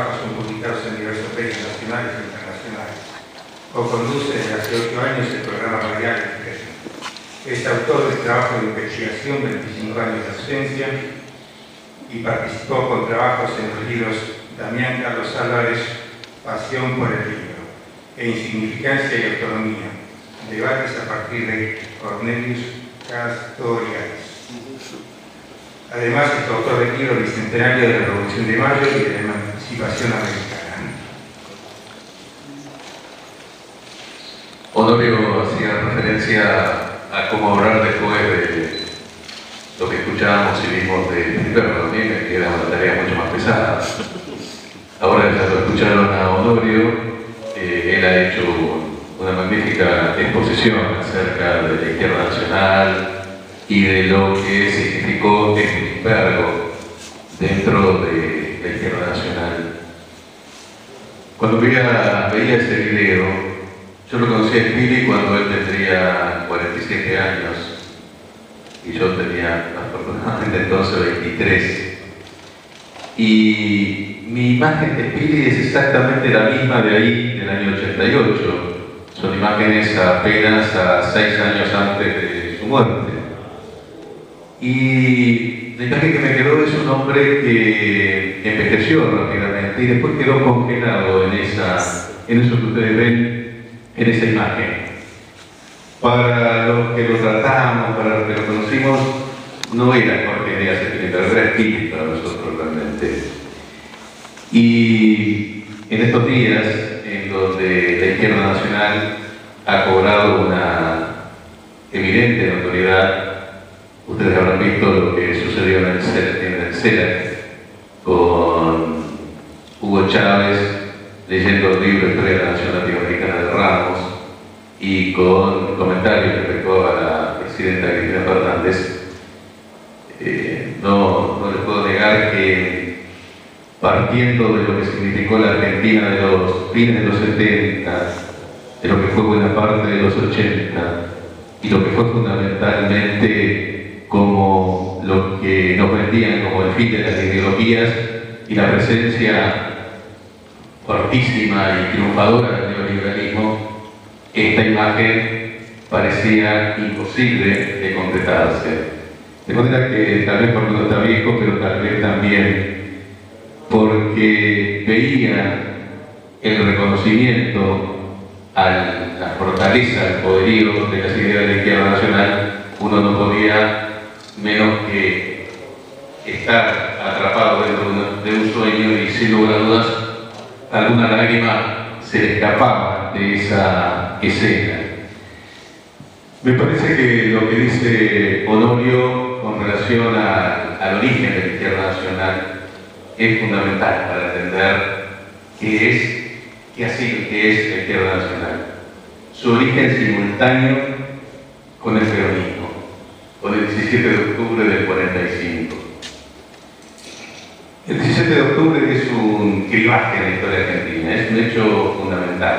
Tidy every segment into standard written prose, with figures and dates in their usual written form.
trabajos son publicados en diversos medios nacionales e internacionales. Co-conduce desde hace 8 años el programa radial Expreso. Es autor de trabajo de investigación, 25 años de docencia, y participó con trabajos en los libros Damián Carlos Álvarez, Pasión por el libro, e Insignificancia y Autonomía, debates a partir de Cornelius Castoriadis. Además, es autor del libro Bicentenario de la Revolución de Mayo y de la Emancipación Americana. Honorio hacía referencia a cómo hablar después de lo que escuchábamos y vimos de Filiberto, también que era una tarea mucho más pesada. Ahora ya lo escucharon a Honorio, él ha hecho una magnífica exposición acerca de la izquierda nacional y de lo que significó Espinbergo dentro de la izquierda nacional. Cuando veía ese video, yo lo conocí a Spili cuando él tendría 47 años y yo tenía afortunadamente entonces 23. Y mi imagen de Spili es exactamente la misma de ahí, del año 88. Son imágenes apenas a 6 años antes de su muerte. Y la imagen que me quedó es un hombre que envejeció rápidamente y después quedó congelado en eso que ustedes ven en esa imagen. Para los que lo tratamos, para los que lo conocimos, no era Jorge Díaz Espinbergo, era Spili para nosotros realmente. Y en estos días, en donde la izquierda nacional ha cobrado una evidente notoriedad, ustedes habrán visto lo que sucedió en el CELAC con Hugo Chávez leyendo el libro Historia de la Nación Latinoamericana de Ramos y con comentarios respecto a la presidenta Cristina Fernández. No les puedo negar que partiendo de lo que significó la Argentina de los fines de los 70, de lo que fue buena parte de los 80 y lo que fue fundamentalmente como lo que nos vendían como el fin de las ideologías y la presencia fortísima y triunfadora del neoliberalismo, esta imagen parecía imposible de concretarse. De manera que tal vez porque uno está viejo, pero tal vez también porque veía el reconocimiento a la fortaleza, al poderío de las ideas de la izquierda nacional, uno no podía menos que estar atrapado dentro de un sueño y sin lugar a dudas alguna lágrima se le escapaba de esa escena. Me parece que lo que dice Honorio con relación al origen de la izquierda nacional es fundamental para entender qué es la izquierda nacional. Su origen simultáneo con el peronismo, con el 17 de octubre del 45. El 17 de octubre es un cribaje en la historia argentina, es un hecho fundamental.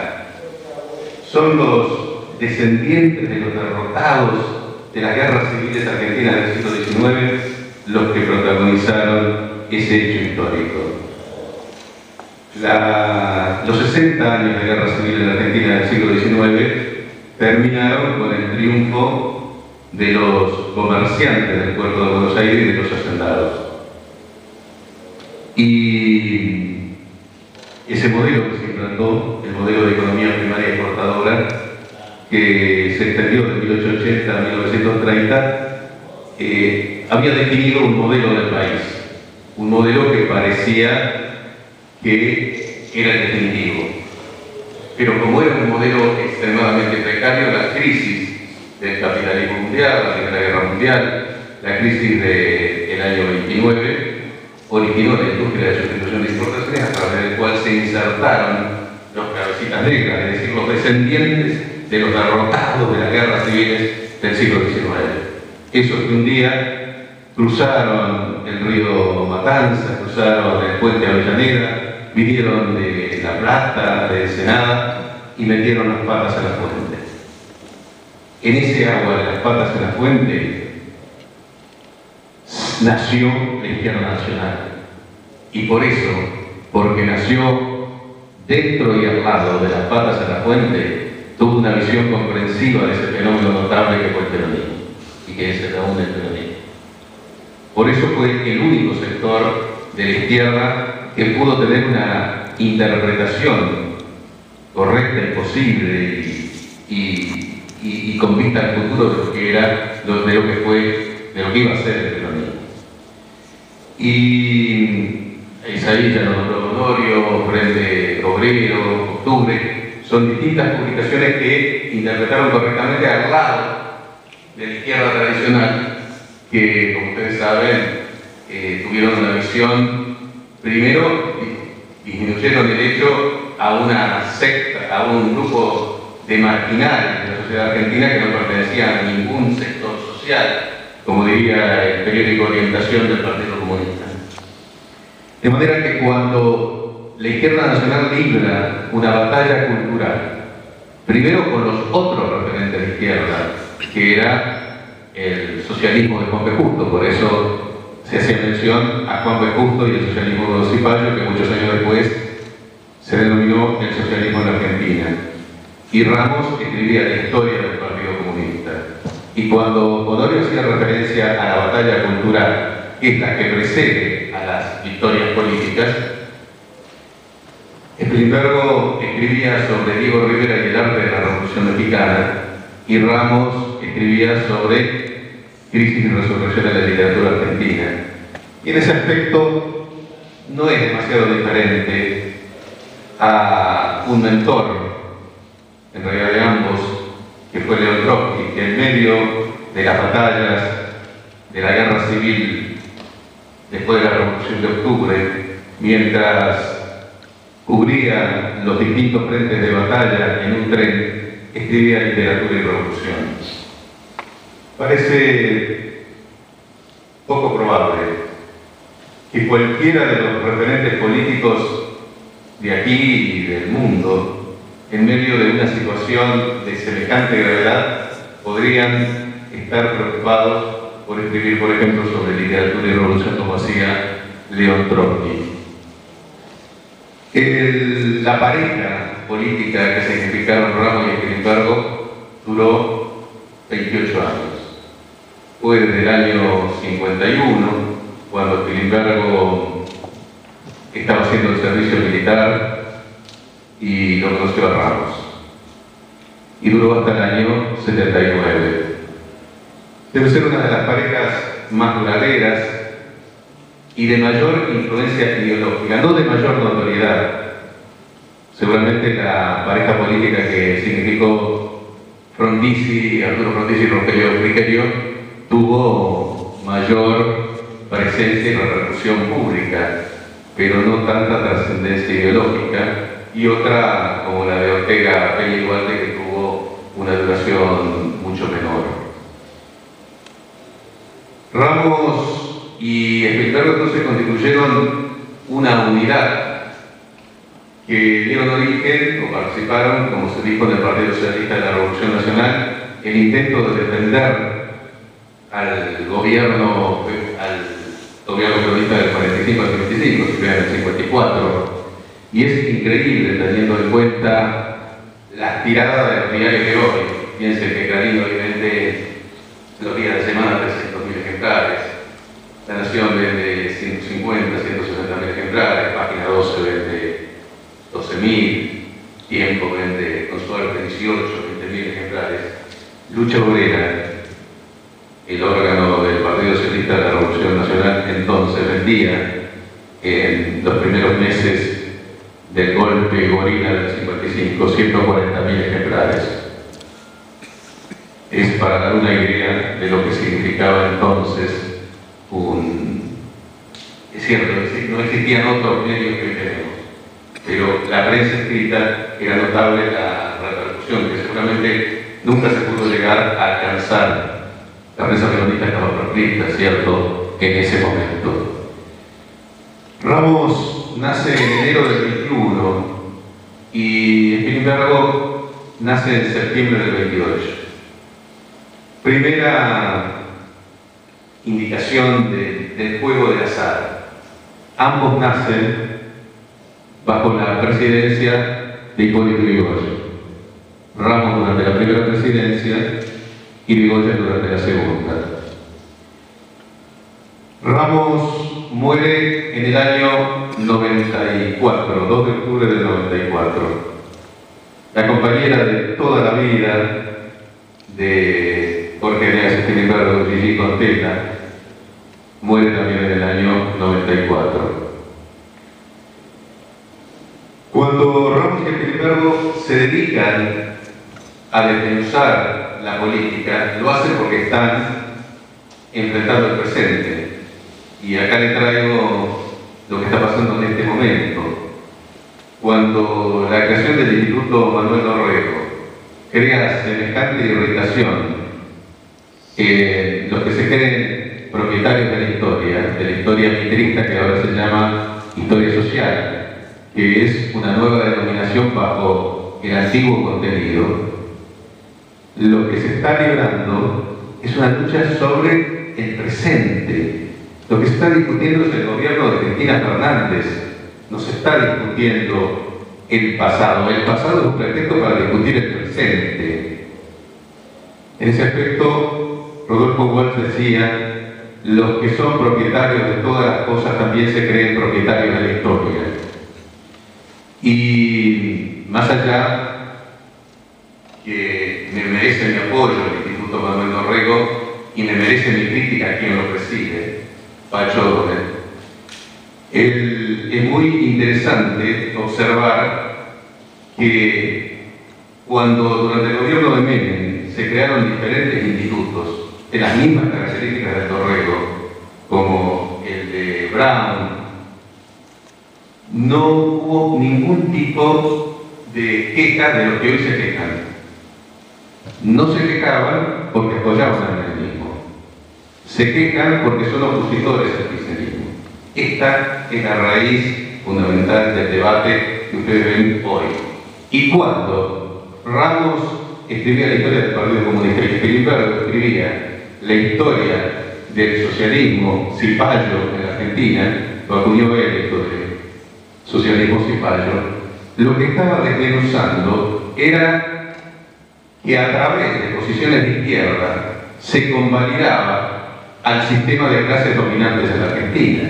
Son los descendientes de los derrotados de las guerras civiles argentinas del siglo XIX los que protagonizaron ese hecho histórico. Los 60 años de guerra civil en la Argentina del siglo XIX terminaron con el triunfo de los comerciantes del puerto de Buenos Aires y de los hacendados. Y ese modelo que se implantó, el modelo de economía primaria exportadora, que se extendió de 1880 a 1930, había definido un modelo del país, un modelo que parecía que era el definitivo. Pero como era un modelo extremadamente precario, la crisis del capitalismo mundial, la Primera Guerra Mundial, la crisis del año 29, originó la industria de sustitución de importaciones a través del cual se insertaron los cabecitas negras, es decir, los descendientes de los derrotados de las guerras civiles del siglo XIX. Esos que un día cruzaron el río Matanzas, cruzaron el puente Avellaneda, vinieron de La Plata, de Ensenada y metieron las patas a la fuente. En ese agua de las patas a la fuente nació la izquierda nacional. Y por eso porque nació dentro y al lado de las patas a la fuente, tuvo una visión comprensiva de ese fenómeno notable que fue el peronismo y que es aún el peronismo. Por eso fue el único sector de la izquierda que pudo tener una interpretación correcta y posible y con vista al futuro de lo que era, de lo que iba a ser el peronismo. Y Isaías, Honorio, Frente Obrero, Octubre, son distintas publicaciones que interpretaron correctamente al lado de la izquierda tradicional, que, como ustedes saben, tuvieron una visión, primero disminuyeron el hecho a una secta, a un grupo de marginales de la sociedad argentina que no pertenecían a ningún sector social, como diría el periódico Orientación del Partido Comunista. De manera que cuando la izquierda nacional libra una batalla cultural, primero con los otros referentes de izquierda, que era el socialismo de Juan P. Justo, por eso se hacía mención a Juan P. Justo y el socialismo de Cipayo, que muchos años después se denominó el socialismo en la Argentina. Y Ramos escribía la historia del Partido Comunista. Y cuando Honorio hacía referencia a la batalla cultural, que es la que precede a las victorias políticas, Spilimbergo escribía sobre Diego Rivera y el arte de la Revolución Mexicana, y Ramos escribía sobre crisis y resurrección de la literatura argentina. Y en ese aspecto no es demasiado diferente a un mentor, en realidad de ambos, que fue León Trotsky, que en medio de las batallas de la guerra civil después de la Revolución de Octubre, mientras cubría los distintos frentes de batalla en un tren, escribía literatura y revolución. Parece poco probable que cualquiera de los referentes políticos de aquí y del mundo, en medio de una situación de semejante gravedad, podrían estar preocupados por escribir, por ejemplo, sobre literatura y revolución como hacía León Trotsky. La pareja política que significaron Ramos y Spilimbergo duró 28 años. Fue desde el año 51, cuando Spilimbergo estaba haciendo el servicio militar y lo conoció a Ramos. Y duró hasta el año 79. Debe ser una de las parejas más duraderas y de mayor influencia ideológica, no de mayor notoriedad. Seguramente la pareja política que significó Arturo Frondizi y Rogelio Frigerio tuvo mayor presencia y repercusión pública, pero no tanta trascendencia ideológica, y otra como la de Ortega Peña y Duarte, que tuvo una duración mucho menor. Ramos y Spilimbergo entonces constituyeron una unidad que dieron origen o participaron, como se dijo en el Partido Socialista de la Revolución Nacional, el intento de defender al gobierno peronista del 45 al 55, si bien en el 54. Y es increíble teniendo en cuenta las tiradas de los diarios de hoy. Piensen que Clarín hoy vende los días de semana 300.000 ejemplares, La Nación vende 150, 160.000 ejemplares, Página 12 vende 12.000, Tiempo vende con suerte 18, 20.000 ejemplares. Lucha Obrera, el órgano del Partido Socialista de la Revolución Nacional, entonces vendía en los primeros meses del golpe gorila del 55 140.000 ejemplares. Es para dar una idea de lo que significaba entonces Es cierto, no existían otros medios que hoy tenemos, pero la prensa escrita era notable la repercusión, que seguramente nunca se pudo llegar a alcanzar. La prensa peronista estaba proscrita, ¿cierto?, en ese momento. Ramos nace en enero del 21 y Spilimbergo nace en septiembre del 22. Primera indicación del juego de azar. Ambos nacen bajo la presidencia de Hipólito Yrigoyen. Ramos durante la primera presidencia y Yrigoyen durante la segunda. Ramos muere en el año 94, 2 de octubre del 94. La compañera de toda la vida de Jorge Eneas Spilimbergo, Gigi Contela, muere también en el año 94. Cuando Ramos y Spilimbergo se dedican a desmenuzar la política, lo hacen porque están enfrentando el presente. Y acá les traigo lo que está pasando en este momento. Cuando la creación del Instituto Manuel Dorrego crea semejante irritación en los que se creen propietarios de la historia mitrista, que ahora se llama historia social, que es una nueva denominación bajo el antiguo contenido, lo que se está librando es una lucha sobre el presente. Lo que se está discutiendo es el gobierno de Cristina Fernández, no se está discutiendo el pasado. El pasado es un pretexto para discutir el presente. En ese aspecto, Rodolfo Walsh decía: los que son propietarios de todas las cosas también se creen propietarios de la historia. Y más allá que me merece mi apoyo el Instituto Manuel Dorrego y me merece mi crítica a quien lo preside, Pacho Donel, es muy interesante observar que cuando durante el gobierno de Menem se crearon diferentes institutos de las mismas características del Dorrego, como el de Brown, no hubo ningún tipo de queja de los que hoy se quejan. No se quejaban porque apoyaban al menemismo, se quejan porque son opositores al kirchnerismo. Esta es la raíz fundamental del debate que ustedes ven hoy. Y cuando Ramos escribía la historia del Partido Comunista y Spilimbergo escribía la historia del socialismo cipayo en la Argentina, lo acuñó él, esto de socialismo cipayo, lo que estaba desmenuzando era que a través de posiciones de izquierda se convalidaba al sistema de clases dominantes en la Argentina.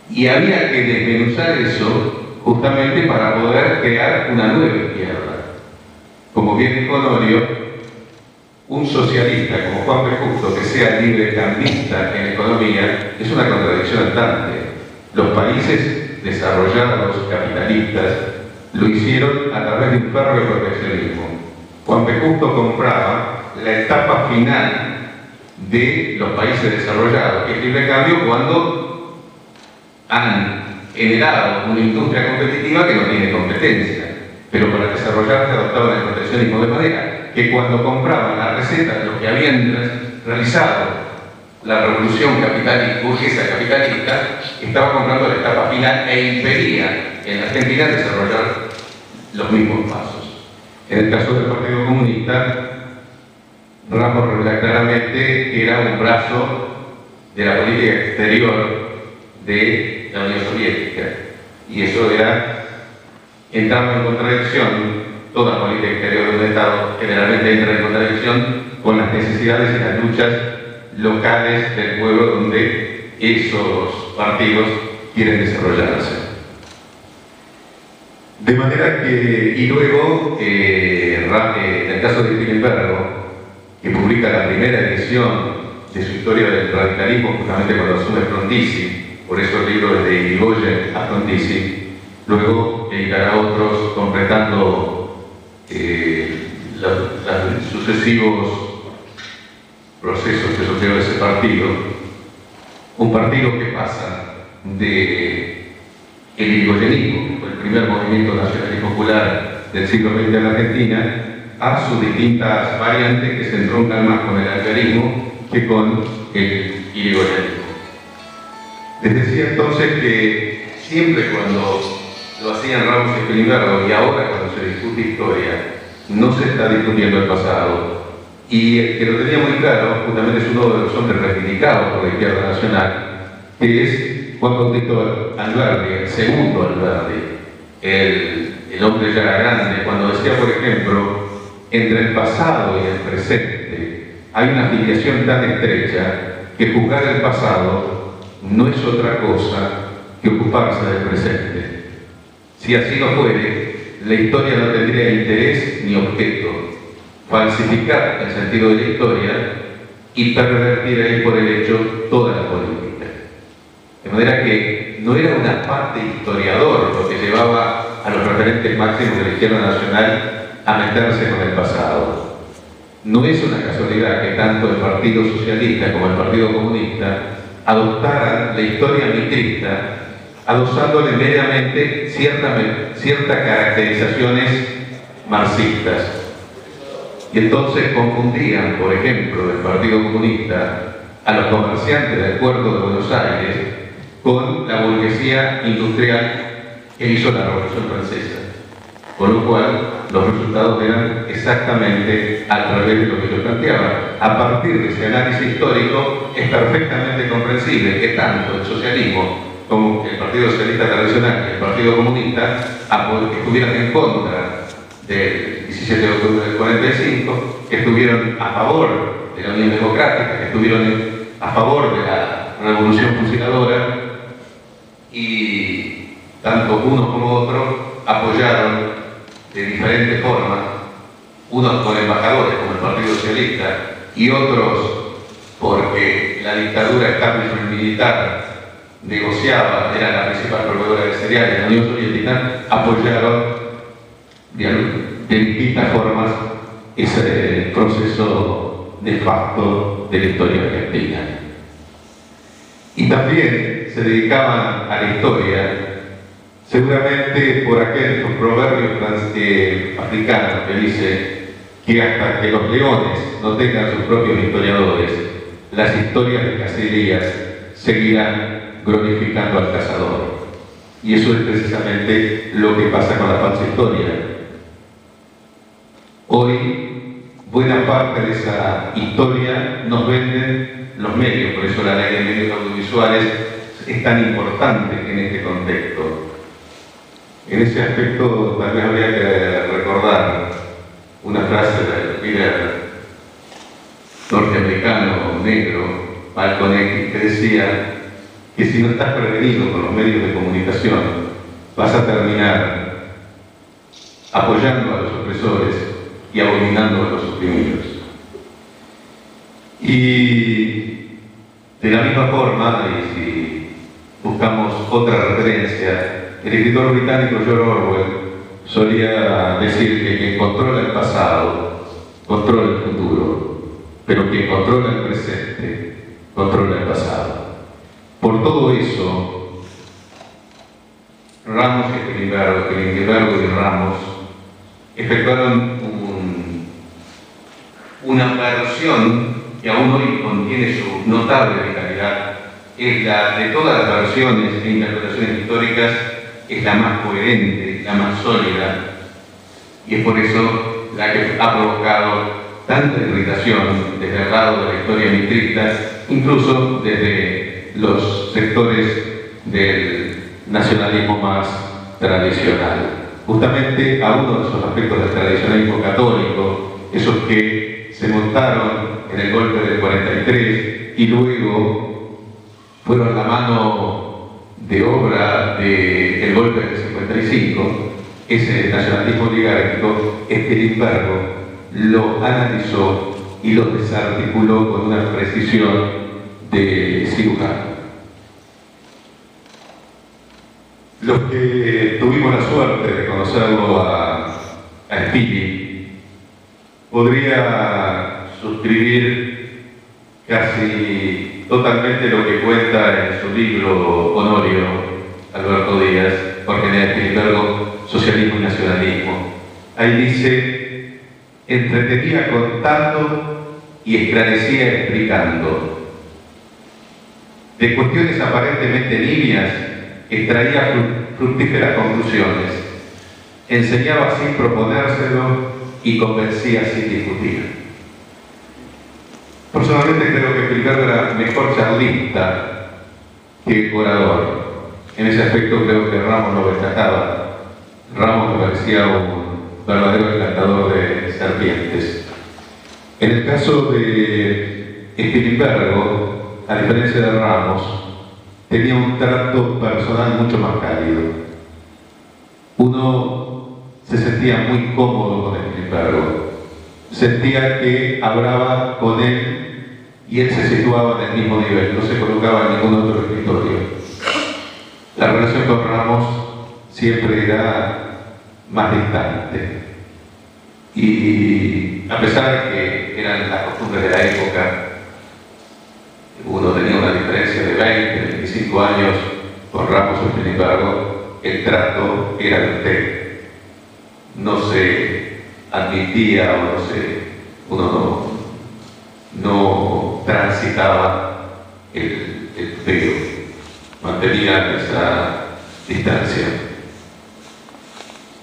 Y había que desmenuzar eso justamente para poder crear una nueva izquierda. Como bien dijo Honorio, un socialista como Juan P. Justo que sea librecambista en economía es una contradicción andante. Los países desarrollados, capitalistas, lo hicieron a través de un férreo proteccionismo. Juan P. Justo compraba la etapa final de los países desarrollados, que es libre cambio, cuando han generado una industria competitiva que no tiene competencia, pero para desarrollarse adoptaban el proteccionismo, de manera que cuando compraban la receta de los que habían realizado la revolución capitalista, burguesa capitalista, estaba comprando la etapa final e impedía en la Argentina desarrollar los mismos pasos. En el caso del Partido Comunista, Ramos revela claramente que era un brazo de la política exterior de la Unión Soviética, y eso era entrando en contradicción. Toda política exterior de un Estado generalmente entra en contradicción con las necesidades y las luchas locales del pueblo donde esos partidos quieren desarrollarse. De manera que, y luego, en el caso de Spilimbergo, que publica la primera edición de su historia del radicalismo justamente cuando asume Frondizi, por eso el libro es de Irigoyen a Frondizi, luego editará otros completando los sucesivos procesos que sufrió ese partido, un partido que pasa de el irigoyenismo, que fue el primer movimiento nacional y popular del siglo XX en la Argentina, a sus distintas variantes que se entroncan más con el alverismo que con el irigoyenismo. Les decía entonces que siempre cuando lo hacían Ramos y Spilimbergo, y ahora cuando se discute historia, no se está discutiendo el pasado. Y el que lo tenía muy claro, justamente es uno de los hombres reivindicados por la izquierda nacional, que es Juan Bautista Alberdi, el segundo Alberdi, el hombre ya grande, cuando decía, por ejemplo, entre el pasado y el presente hay una filiación tan estrecha que juzgar el pasado no es otra cosa que ocuparse del presente. Si así no fuere, la historia no tendría interés ni objeto. Falsificar el sentido de la historia y pervertir ahí por el hecho toda la política. De manera que no era un afán de historiador lo que llevaba a los referentes máximos de la izquierda nacional a meterse con el pasado. No es una casualidad que tanto el Partido Socialista como el Partido Comunista adoptaran la historia mitrista, adosándole meramente ciertas caracterizaciones marxistas. Y entonces confundían, por ejemplo, el Partido Comunista a los comerciantes del puerto de Buenos Aires con la burguesía industrial que hizo la Revolución Francesa. Con lo cual, los resultados eran exactamente al revés de lo que yo planteaba. A partir de ese análisis histórico, es perfectamente comprensible que tanto el socialismo como el Partido Socialista Tradicional y el Partido Comunista estuvieran en contra del 17 de octubre del 45, que estuvieron a favor de la Unión Democrática, que estuvieron a favor de la Revolución Fusiladora, y tanto unos como otros apoyaron de diferentes formas, unos con embajadores como el Partido Socialista y otros porque la dictadura establishment militar negociaba, era la principal proveedora de cereales de la Unión Soviética, apoyaron de distintas formas ese proceso de facto de la historia argentina. Y también se dedicaban a la historia, seguramente por aquel proverbio africano que dice que hasta que los leones no tengan sus propios historiadores, las historias de cacerías seguirán glorificando al cazador. Y eso es precisamente lo que pasa con la falsa historia. Hoy, buena parte de esa historia nos venden los medios, por eso la ley de medios audiovisuales es tan importante en este contexto. En ese aspecto tal vez habría que recordar una frase del líder norteamericano negro, Malcolm X, que decía que si no estás prevenido con los medios de comunicación, vas a terminar apoyando a los opresores y abominando a los oprimidos. Y de la misma forma, y si buscamos otra referencia, el escritor británico George Orwell solía decir que quien controla el pasado, controla el futuro, pero quien controla el presente, controla el pasado. Por todo eso, Ramos y Spilimbergo y Ramos efectuaron una versión que aún hoy contiene su notable vitalidad. Es la de todas las versiones e interpretaciones históricas, es la más coherente, la más sólida, y es por eso la que ha provocado tanta irritación desde el lado de la historia mitrista, incluso desde los sectores del nacionalismo más tradicional. Justamente a uno de esos aspectos del tradicionalismo católico, esos que se montaron en el golpe del 43 y luego fueron la mano de obra del golpe del 55, ese nacionalismo oligárquico, Spilimbergo lo analizó y lo desarticuló con una precisión de cirujano. Los que tuvimos la suerte de conocerlo a Spili, podría suscribir casi totalmente lo que cuenta en su libro Honorio Alberto Díaz, Jorge Néstor Spilimbergo, Socialismo y Nacionalismo. Ahí dice: entretenía contando y esclarecía explicando. De cuestiones aparentemente niñas, extraía fructíferas conclusiones, enseñaba sin proponérselo y convencía sin discutir. Personalmente creo que Spilimbergo era mejor charlista que orador. En ese aspecto creo que Ramos lo destacaba. Ramos me parecía un verdadero encantador de serpientes. En el caso de Spilimbergo, a diferencia de Ramos, tenía un trato personal mucho más cálido. Uno se sentía muy cómodo con Spilimbergo. Sentía que hablaba con él y él se situaba en el mismo nivel, no se colocaba en ningún otro escritorio. La relación con Ramos siempre era más distante. Y a pesar de que eran las costumbres de la época, uno tenía una diferencia de 20, 25 años con Ramos o Spilimbergo, el trato era de usted. No se admitía o uno no transitaba el feo, mantenía esa distancia.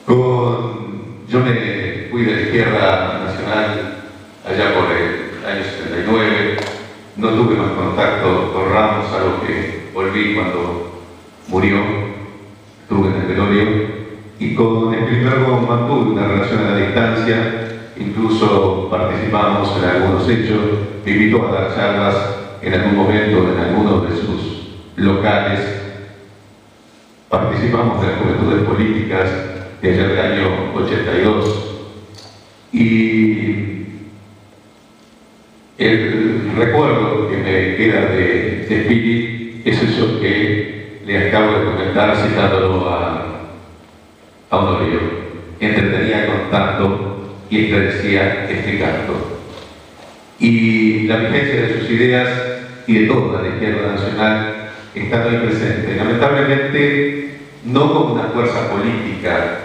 Yo me fui de la izquierda nacional allá por el año 79, no tuve más contacto con Ramos, algo que volví cuando murió, estuve en el velorio, y con Spilimbergo mantuve una relación a la distancia, incluso participamos en algunos hechos, me invitó a dar charlas en algún momento en algunos de sus locales, participamos de las juventudes políticas de allá del año 82, y el recuerdo que me queda de Spili es eso que le acabo de comentar citándolo a Honorio. Entretenía contando y esclarecía explicando. Y la vigencia de sus ideas y de toda la izquierda nacional está muy presente. Lamentablemente, no como una fuerza política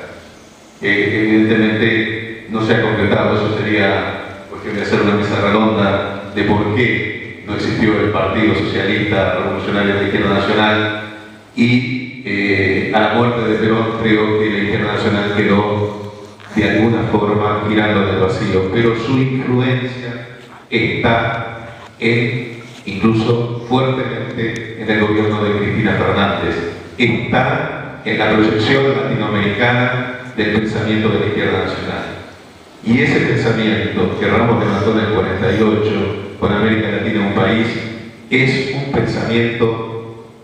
que evidentemente no se ha concretado. Eso sería cuestión de hacer una mesa redonda de por qué no existió el Partido Socialista Revolucionario de la Izquierda Nacional, y a la muerte de Perón creo que la Izquierda Nacional quedó de alguna forma girando en el vacío, pero su influencia está incluso fuertemente en el gobierno de Cristina Fernández, está en la proyección latinoamericana del pensamiento de la izquierda nacional. Y ese pensamiento que Ramos levantó en el 48 con América Latina un país es un pensamiento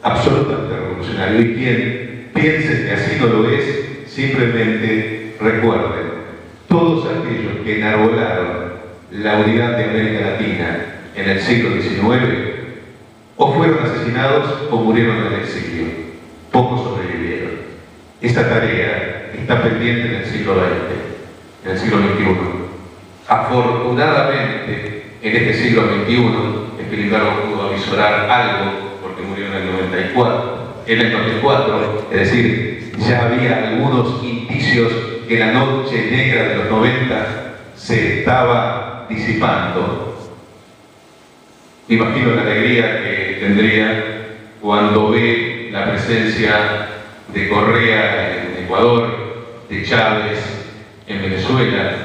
absolutamente revolucionario, y quien piense que así no lo es, simplemente recuerden, todos aquellos que enarbolaron la unidad de América Latina en el siglo XIX o fueron asesinados o murieron en el exilio, pocos sobrevivieron. Esa tarea está pendiente en el siglo XX, en el siglo XXI. Afortunadamente, en este siglo XXI, Spilimbergo pudo avisorar algo, porque murió en el 94, es decir, ya había algunos indicios que la noche negra de los 90 se estaba disipando. Me imagino la alegría que tendría cuando ve la presencia de Correa en Ecuador, de Chávez en Venezuela,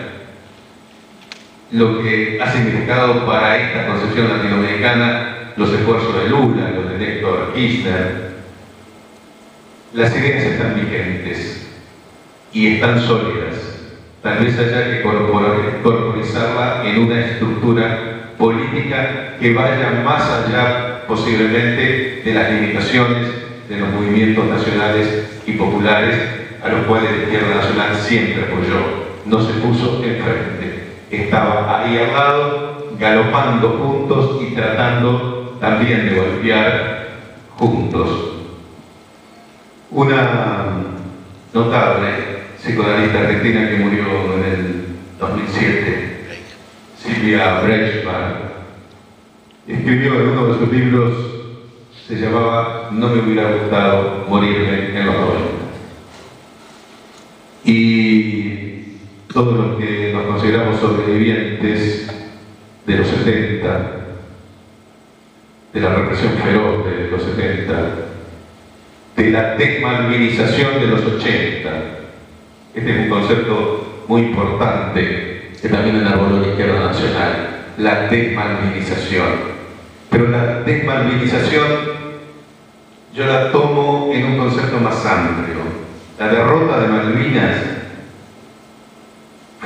lo que ha significado para esta concepción latinoamericana los esfuerzos de Lula, los de Néstor Kirchner. Las ideas están vigentes y están sólidas. Tal vez haya que corporizarla en una estructura política que vaya más allá, posiblemente, de las limitaciones de los movimientos nacionales y populares a los cuales la izquierda nacional siempre apoyó. No se puso enfrente, estaba ahí al lado, galopando juntos y tratando también de golpear juntos. Una notable psicoanalista argentina que murió en el 2007, Silvia Breichmann, escribió en uno de sus libros, se llamaba "No me hubiera gustado morirme en los 90". Y todos los que nos consideramos sobrevivientes de los 70, de la represión feroz de los 70, de la desmalvinización de los 80. Este es un concepto muy importante que también enarboló la izquierda nacional, la desmalvinización. Pero la desmalvinización yo la tomo en un concepto más amplio. La derrota de Malvinas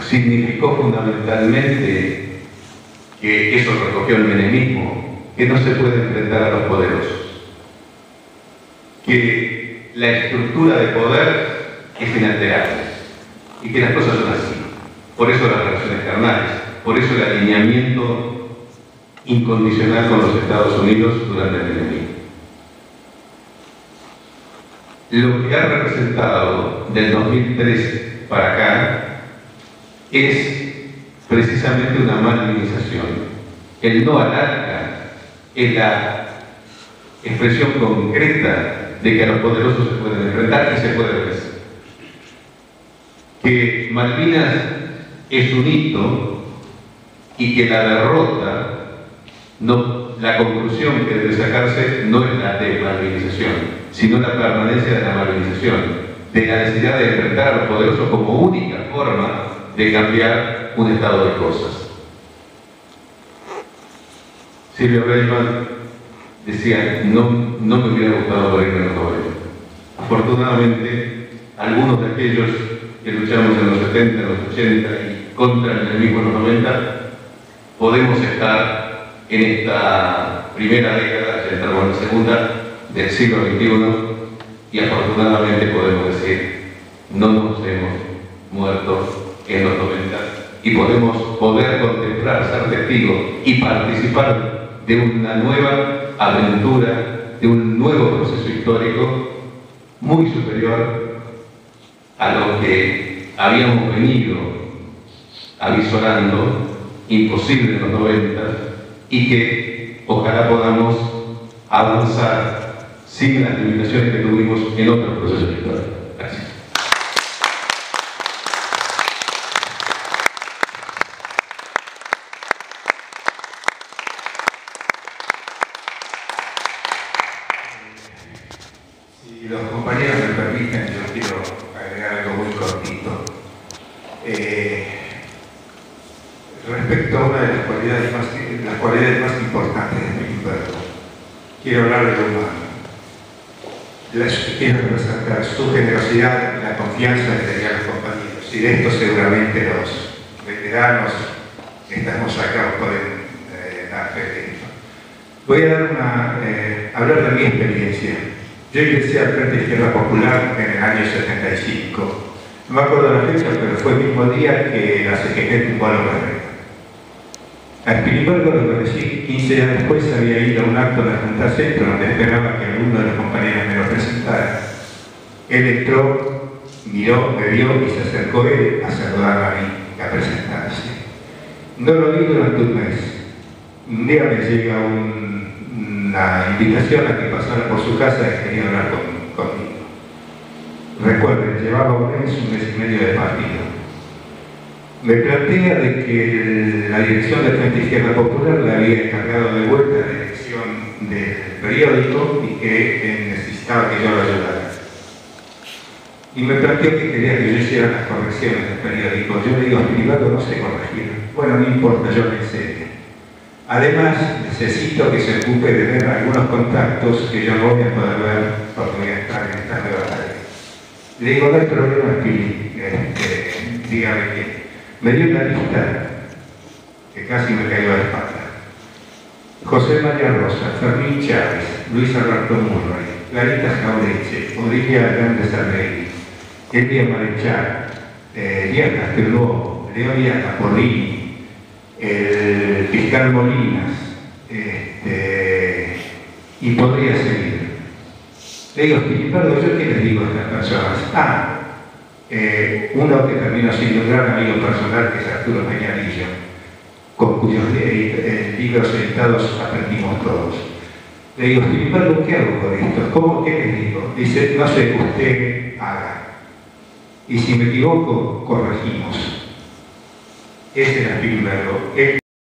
significó fundamentalmente, que eso recogió el menemismo, que no se puede enfrentar a los poderosos, que la estructura de poder es inalterable y que las cosas son así. Por eso las relaciones carnales, por eso el alineamiento incondicional con los Estados Unidos durante el menemismo. Lo que ha representado del 2003 para acá es precisamente una malvinización. El no al ALCA es la expresión concreta de que a los poderosos se pueden enfrentar y se puede vencer. Que Malvinas es un hito y que la derrota, la conclusión que debe sacarse no es la desmalvinización, sino la permanencia de la malvinización, de la necesidad de enfrentar a los poderosos como única forma de cambiar un estado de cosas. Silvia Bellman decía, no me hubiera gustado morirme en los 90. Afortunadamente, algunos de aquellos que luchamos en los 70, en los 80 y contra el enemigo en los 90, podemos estar en esta primera década, ya entramos en la segunda, del siglo XXI, y afortunadamente podemos decir, no nos hemos muerto en los 90 y podemos contemplar, ser testigos y participar de una nueva aventura, de un nuevo proceso histórico muy superior a lo que habíamos venido avisorando, imposible en los 90, y que ojalá podamos avanzar sin las limitaciones que tuvimos en otros procesos históricos. Gracias. Si los compañeros me permiten, yo quiero agregar algo muy cortito. Respecto a una de las cualidades más importantes de Pilimbergo, quiero hablar de lo humano. Quiero resaltar su generosidad y la confianza que tenía los compañeros. Y de esto seguramente los veteranos que estamos acá pueden dar fe de esto. Voy a hablar de mi experiencia. Yo ingresé al Frente de Izquierda Popular en el año 75. No me acuerdo la fecha, pero fue el mismo día que la CGT tumbó a los Barreras. A Pilimbergo lo conocí 15 días después, había ido a un acto de la Junta Centro donde esperaba que alguno de los compañeros me lo presentara. Él entró, miró, me vio y se acercó él a saludarme a mí, a presentarse. No lo vi durante un mes. Un día me llega una invitación a que pasara por su casa y quería hablar conmigo. Recuerden, llevaba un mes y medio de partido. Me plantea de que la dirección del Frente de Izquierda Popular le había encargado de vuelta la dirección del periódico y que necesitaba que yo lo ayudara. Y me planteó que quería que yo hiciera las correcciones del periódico. Yo le digo, Pilimbergo no sé corregir. Bueno, no importa, yo le enseño. Además, necesito que se ocupe de ver algunos contactos que yo no voy a poder ver porque voy a estar en esta nueva tarea. Le digo, no hay problema, Pili, dígame quién. Me dio una lista que casi me cayó a la espalda. José María Rosa, Fermín Chávez, Luis Alberto Murray, Clarita Jaureche, Odilia Hernández Arregui, Elia Marechal, Díaz Castelnuovo, Leonia Capolini, el fiscal Molinas, y podría seguir. Le digo, Pilimbergo, ¿yo qué les digo a estas personas? Uno que terminó siendo un gran amigo personal, que es Arturo Peñanillo, con cuyos libros editados aprendimos todos. Le digo, Pilimbergo, ¿qué hago con esto? ¿Cómo? ¿Qué les digo? Dice, no sé, usted haga. Y si me equivoco, corregimos. Ese era Pilimbergo.